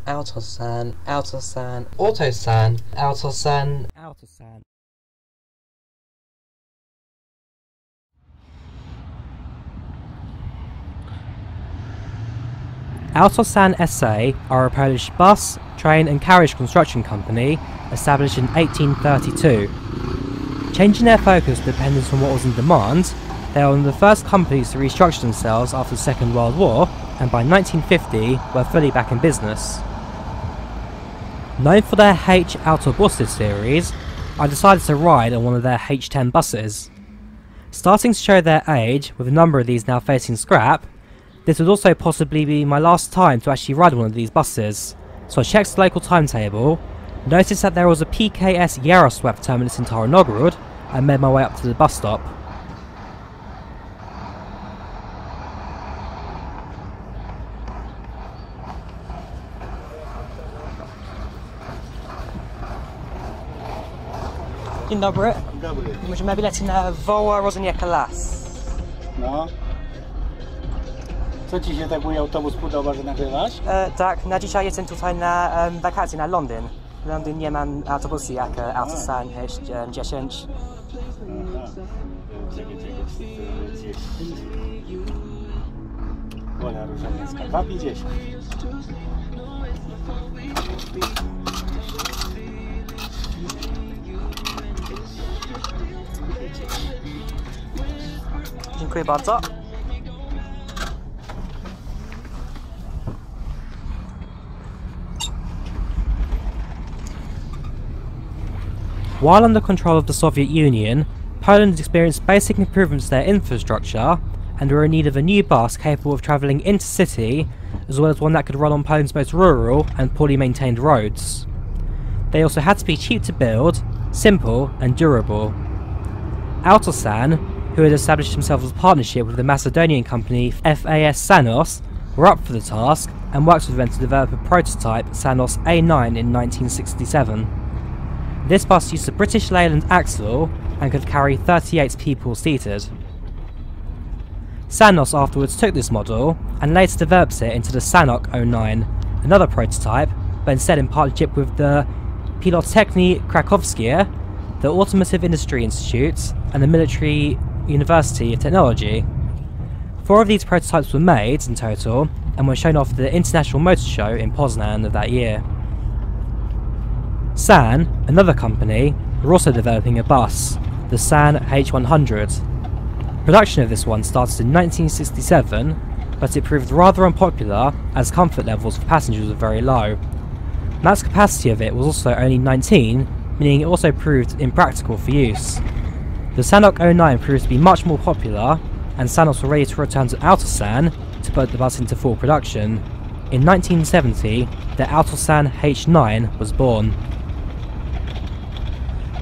Autosan, Autosan, Autosan, Autosan, Autosan. Autosan S.A. are a Polish bus, train and carriage construction company established in 1832. Changing their focus depending on what was in demand, they are one of the first companies to restructure themselves after the Second World War, and by 1950 were fully back in business. Known for their H Autobuses series, I decided to ride on one of their H10 buses. Starting to show their age, with a number of these now facing scrap, this would also possibly be my last time to actually ride one of these buses, so I checked the local timetable, noticed that there was a PKS Yarosław terminus in Tarnogrod, and made my way up to the bus stop. Dzień dobry. Dobry. Możemy bilety na Woła-Rozeniecha Las. No. Co ci się taki autobus podoba, że nagrywasz? Tak, na dzisiaj jestem tutaj na wakacje na Londyn. W Londynie nie mam autobusu jak Autosan H10. Wola Różaniecka, 2,50. Dziękuję bardzo. While under control of the Soviet Union, Poland experienced basic improvements to their infrastructure and were in need of a new bus capable of travelling intercity, as well as one that could run on Poland's most rural and poorly maintained roads. They also had to be cheap to build, simple and durable. Autosan, who had established themselves as a partnership with the Macedonian company FAS Sanok, were up for the task and worked with them to develop a prototype Sanok A9 in 1967. This bus used a British Leyland axle and could carry 38 people seated. Sanok afterwards took this model and later developed it into the Sanok H9, another prototype, but instead in partnership with the Politechniki Krakowskie, the Automotive Industry Institute and the Military University of Technology. 4 of these prototypes were made in total and were shown off at the International Motor Show in Poznan of that year. SAN, another company, were also developing a bus, the SAN H100. Production of this one started in 1967, but it proved rather unpopular as comfort levels for passengers were very low. Max capacity of it was also only 19, meaning it also proved impractical for use. The Sanok H9 proved to be much more popular, and Sanok were ready to return to Autosan to put the bus into full production. In 1970, the Autosan H9 was born.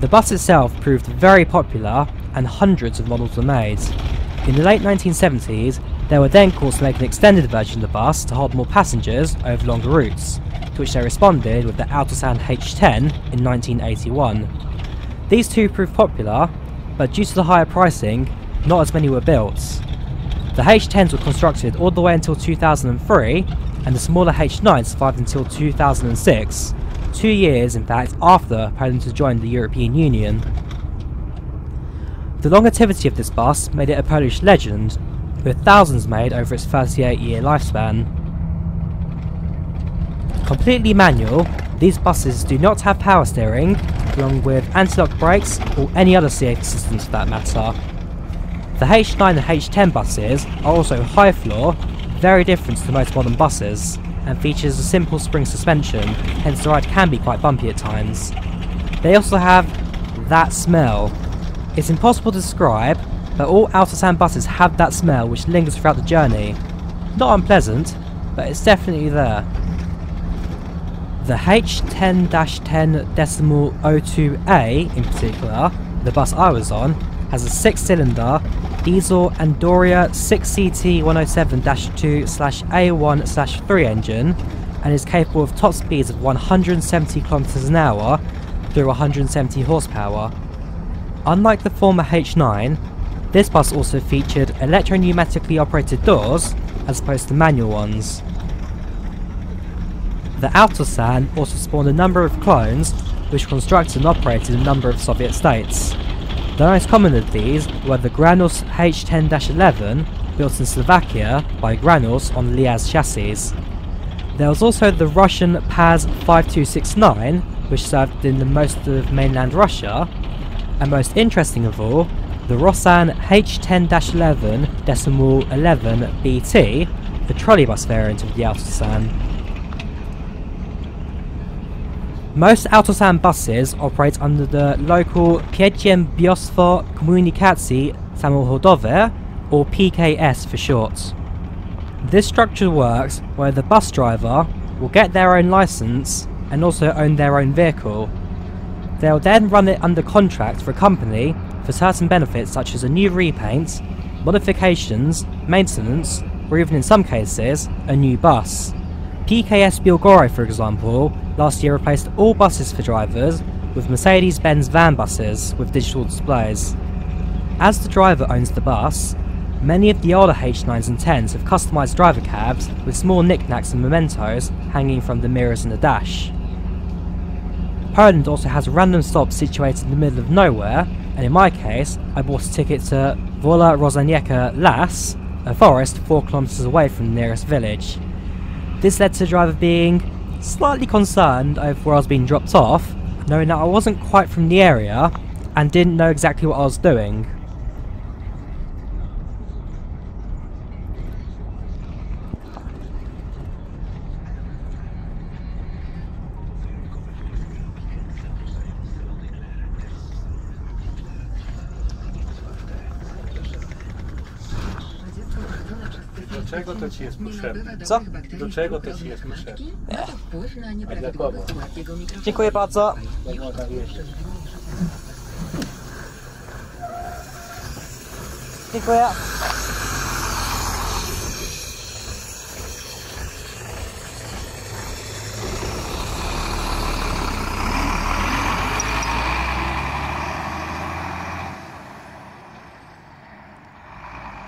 The bus itself proved very popular and hundreds of models were made. In the late 1970s, there were then calls to make an extended version of the bus to hold more passengers over longer routes, to which they responded with the Autosan H10 in 1981. These two proved popular, but due to the higher pricing, not as many were built. The H10s were constructed all the way until 2003, and the smaller H9 survived until 2006, 2 years in fact after Poland had joined the European Union. The longevity of this bus made it a Polish legend, with thousands made over its 38-year lifespan. Completely manual, these buses do not have power steering, along with anti-lock brakes or any other safety systems for that matter. The H9 and H10 buses are also high floor, very different to most modern buses, and features a simple spring suspension, hence the ride can be quite bumpy at times. They also have that smell. It's impossible to describe, but all Autosan buses have that smell which lingers throughout the journey. Not unpleasant, but it's definitely there. The H10-10-02A in particular, the bus I was on, has a 6-cylinder diesel Drawyah 6CT107-2/A1/3 engine and is capable of top speeds of 170 km/h through 170 horsepower. Unlike the former H9, this bus also featured electro-pneumatically operated doors as opposed to manual ones. The Autosan also spawned a number of clones which constructed and operated in a number of Soviet states. The most common of these were the Granuls H10-11, built in Slovakia by Granuls on Liaz chassis. There was also the Russian PAZ 5269, which served in most of mainland Russia, and most interesting of all, the Autosan H10-11 BT, the trolleybus variant of the Autosan. Most Autosan buses operate under the local Przedsiębiorstwo Komunikacji Samochodowej, or PKS for short. This structure works where the bus driver will get their own license and also own their own vehicle. They'll then run it under contract for a company for certain benefits such as a new repaint, modifications, maintenance, or even in some cases, a new bus. PKS Bielgorod, for example, last year replaced all buses for drivers with Mercedes-Benz van buses with digital displays. As the driver owns the bus, many of the older H9s and 10s have customised driver cabs with small knickknacks and mementos hanging from the mirrors and the dash. Poland also has random stops situated in the middle of nowhere, and in my case, I bought a ticket to Wola Rozanieka Las, a forest 4 kilometers away from the nearest village. This led to the driver being slightly concerned over where I was being dropped off, knowing that I wasn't quite from the area and didn't know exactly what I was doing. Do czego to ci jest potrzebne? Co? Do czego to ci jest potrzebne? A dla kogo? Dziękuję bardzo. Jak można wierzyć? Dziękuję.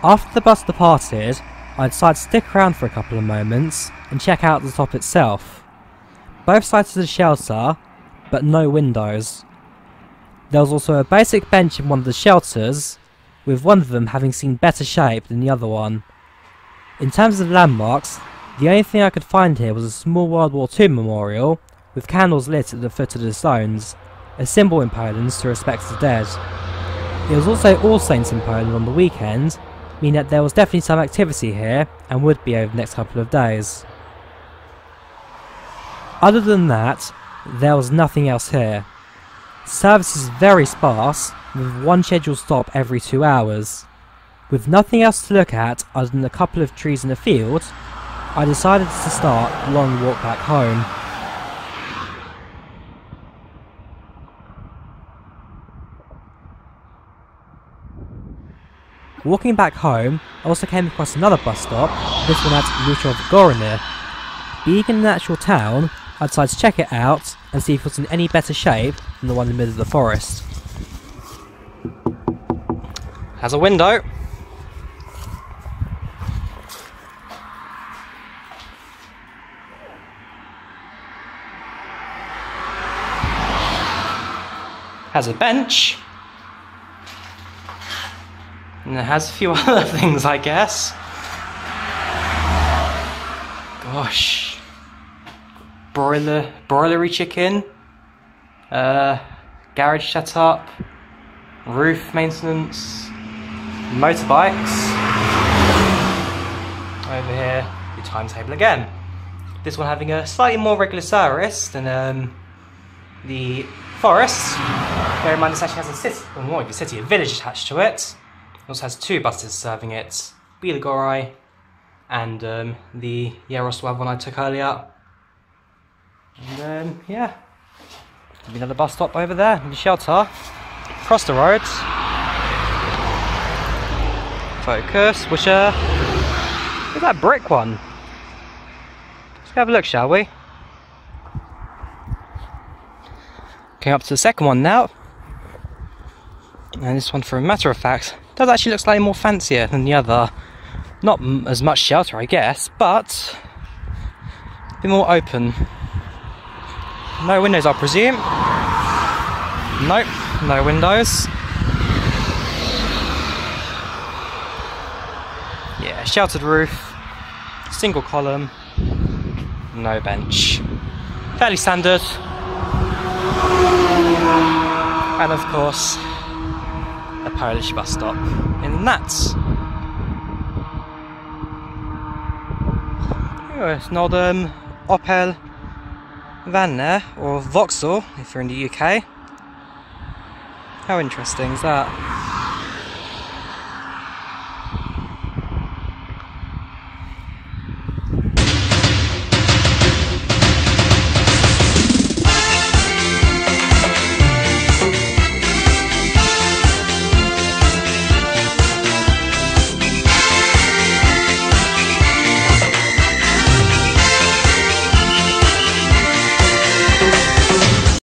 After the bus departed, I decided to stick around for a couple of moments and check out the top itself. Both sides of the shelter, but no windows. There was also a basic bench in one of the shelters, with one of them having seen better shape than the other one. In terms of landmarks, the only thing I could find here was a small World War II memorial with candles lit at the foot of the stones, a symbol in Poland to respect the dead. It was also All Saints in Poland on the weekend, meaning that there was definitely some activity here and would be over the next couple of days. Other than that, there was nothing else here. Service is very sparse, with one scheduled stop every 2 hours. With nothing else to look at other than a couple of trees in the field, I decided to start the long walk back home. Walking back home, I also came across another bus stop, this one at Gorony. Being in an actual town, I decided to check it out and see if it was in any better shape than the one in the middle of the forest. Has a window. Has a bench. And it has a few other things, I guess. Gosh. Broilery chicken. Garage setup. Roof maintenance. Motorbikes. Over here, the timetable again. This one having a slightly more regular service than the forest. Bear in mind this actually has a city, a village attached to it. It also has 2 buses serving it, Bielgorod and the Yaroslavl one I took earlier. And yeah, there'll be another bus stop over there in the shelter. Across the road. Focus, which look at that brick one. Let's go have a look, shall we? Going up to the second one now. And this one, for a matter of fact, does actually look slightly more fancier than the other. Not as much shelter, I guess, but bit more open. No windows, I presume. Nope, no windows. Yeah, sheltered roof, single column, no bench. Fairly standard. And of course, a Polish bus stop in that. Oh, it's an old Opel van there, or Vauxhall if you're in the UK. How interesting is that?